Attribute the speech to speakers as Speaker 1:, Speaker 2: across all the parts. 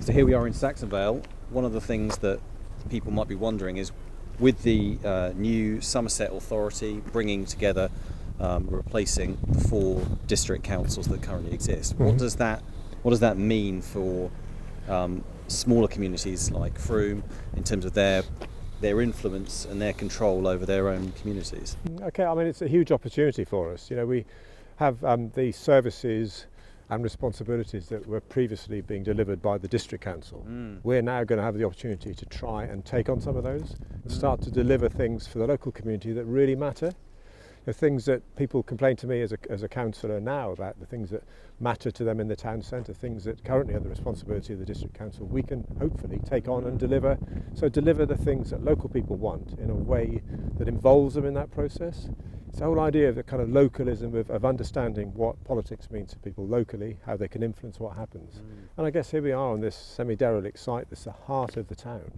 Speaker 1: So here we are in Saxonvale. One of the things that people might be wondering is, with the new Somerset Authority bringing together, replacing the 4 district councils that currently exist, what does that mean for smaller communities like Frome in terms of their influence and their control over their own communities?
Speaker 2: Okay, I mean, it's a huge opportunity for us. You know, we have the services and responsibilities that were previously being delivered by the district council. We're now going to have the opportunity to try and take on some of those and start to deliver things for the local community that really matter. The things that people complain to me as a councillor now about, the things that matter to them in the town centre, things that currently are the responsibility of the district council, we can hopefully take on and deliver. So deliver the things that local people want in a way that involves them in that process. It's the whole idea of the kind of localism of understanding what politics means to people locally, how they can influence what happens. And I guess here we are on this semi-derelict site that's the heart of the town.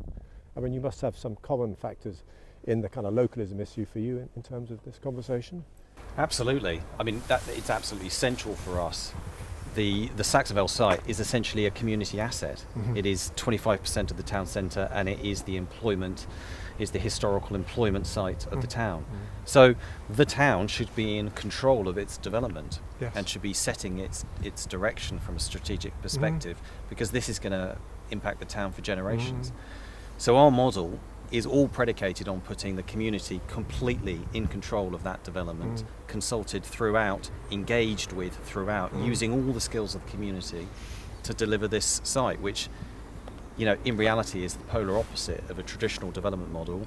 Speaker 2: I mean, you must have some common factors in the kind of localism issue for you in terms of this conversation.
Speaker 1: Absolutely. I mean, it's absolutely central for us. The Saxonvale site is essentially a community asset. It is 25% of the town centre, and it is the historical employment site of the town. So the town should be in control of its development.
Speaker 2: Yes.
Speaker 1: And should be setting its direction from a strategic perspective, because this is going to impact the town for generations. So our model is all predicated on putting the community completely in control of that development, consulted throughout, engaged with throughout, using all the skills of the community to deliver this site, which, you know, in reality is the polar opposite of a traditional development model,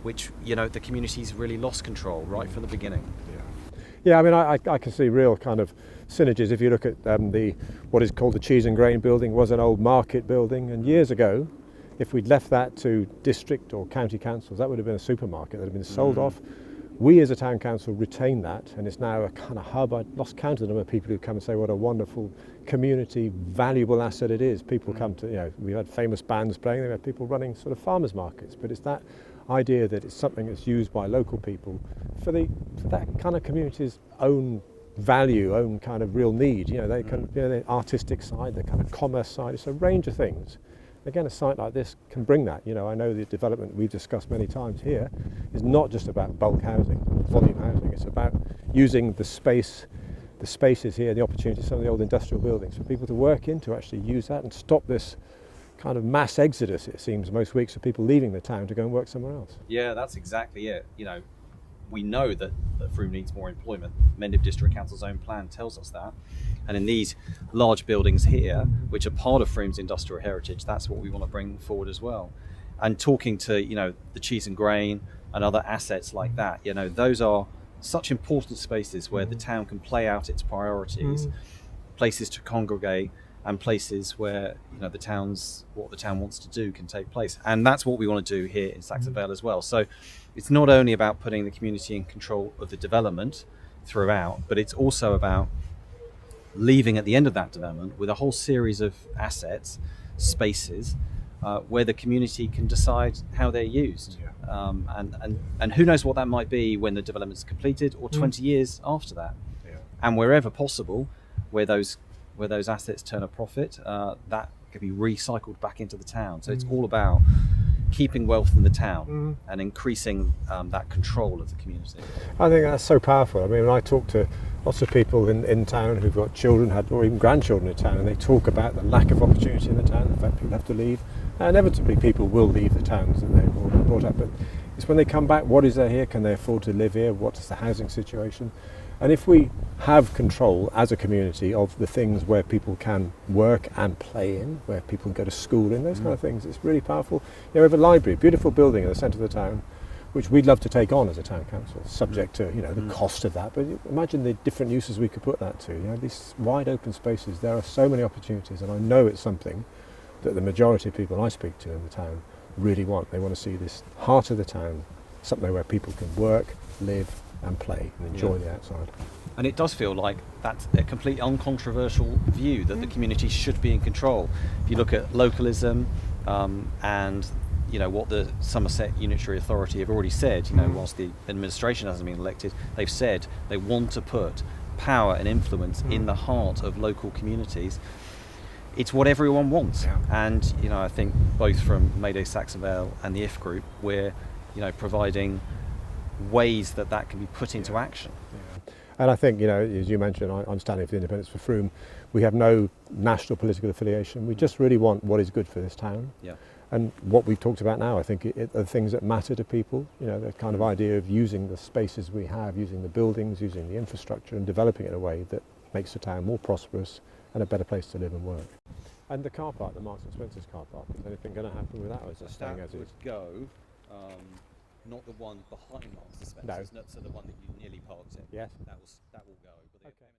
Speaker 1: which, you know, the community's really lost control right from the beginning.
Speaker 2: Yeah, I mean, I can see real kind of synergies. If you look at what is called the Cheese and Grain building, was an old market building, and years ago, if we'd left that to district or county councils, that would have been a supermarket that had been sold off. We as a town council retain that, and it's now a kind of hub. I lost count of the number of people who come and say what a wonderful community, valuable asset it is. People come to, you know, we've had famous bands playing, we've had people running sort of farmers markets, but it's that idea that it's something that's used by local people for that kind of community's own value, own kind of real need. You know, they can, you know, the artistic side, the kind of commerce side, it's a range of things. Again, a site like this can bring that. You know, I know the development we've discussed many times here is not just about bulk housing, volume housing. It's about using the spaces here, the opportunities, some of the old industrial buildings, for people to work in, to actually use that and stop this kind of mass exodus, it seems, most weeks, of people leaving the town to go and work somewhere else.
Speaker 1: Yeah, that's exactly it. You know, we know that Frome needs more employment. Mendip District Council's own plan tells us that. And in these large buildings here, which are part of Frome's industrial heritage, that's what we want to bring forward as well. And talking to, you know, the Cheese and Grain and other assets like that, you know, those are such important spaces where the town can play out its priorities, places to congregate, and places where, you know, what the town wants to do can take place. And that's what we want to do here in Saxonvale as well. So it's not only about putting the community in control of the development throughout, but it's also about leaving at the end of that development with a whole series of assets, spaces, where the community can decide how they're used. And who knows what that might be when the development's completed, or 20 years after that. And wherever possible, where those assets turn a profit, that can be recycled back into the town. So it's all about keeping wealth in the town and increasing that control of the community.
Speaker 2: I think that's so powerful. I mean, when I talk to lots of people in town who've got children, or even grandchildren in town, and they talk about the lack of opportunity in the town, the fact people have to leave. Inevitably, people will leave the towns that they've brought up, but it's when they come back, what is there here? Can they afford to live here? What's the housing situation? And if we have control as a community of the things where people can work and play in, where people can go to school in, those kind of things, it's really powerful. You know, we have a library, a beautiful building in the centre of the town, which we'd love to take on as a town council, subject to, you know, the cost of that. But imagine the different uses we could put that to. You know, these wide open spaces, there are so many opportunities, and I know it's something that the majority of people I speak to in the town really want. They want to see this heart of the town, something where people can work, live and play and enjoy the outside.
Speaker 1: And it does feel like that's a complete uncontroversial view, that the community should be in control. If you look at localism and, you know, what the Somerset Unitary Authority have already said, you know, whilst the administration hasn't been elected, they've said they want to put power and influence in the heart of local communities. it's what everyone wants.
Speaker 2: Yeah.
Speaker 1: And I think both from Mayday Saxonvale and the ifF group, we're providing ways that can be put into action.
Speaker 2: Yeah. And I think, as you mentioned, I'm standing for the independence for Frome. We have no national political affiliation. We just really want what is good for this town.
Speaker 1: Yeah.
Speaker 2: And what we've talked about now, I think, are things that matter to people. The kind of idea of using the spaces we have, using the buildings, using the infrastructure, and developing it in a way that makes the town more prosperous and a better place to live and work. And the car park, the Marks and Spencer's car park, is anything going to happen with that, or is it staying as is?
Speaker 1: Go. Not the one behind Marks and Spencer's, so the one that you nearly parked in.
Speaker 2: Yes.
Speaker 1: That will go. But
Speaker 2: Okay.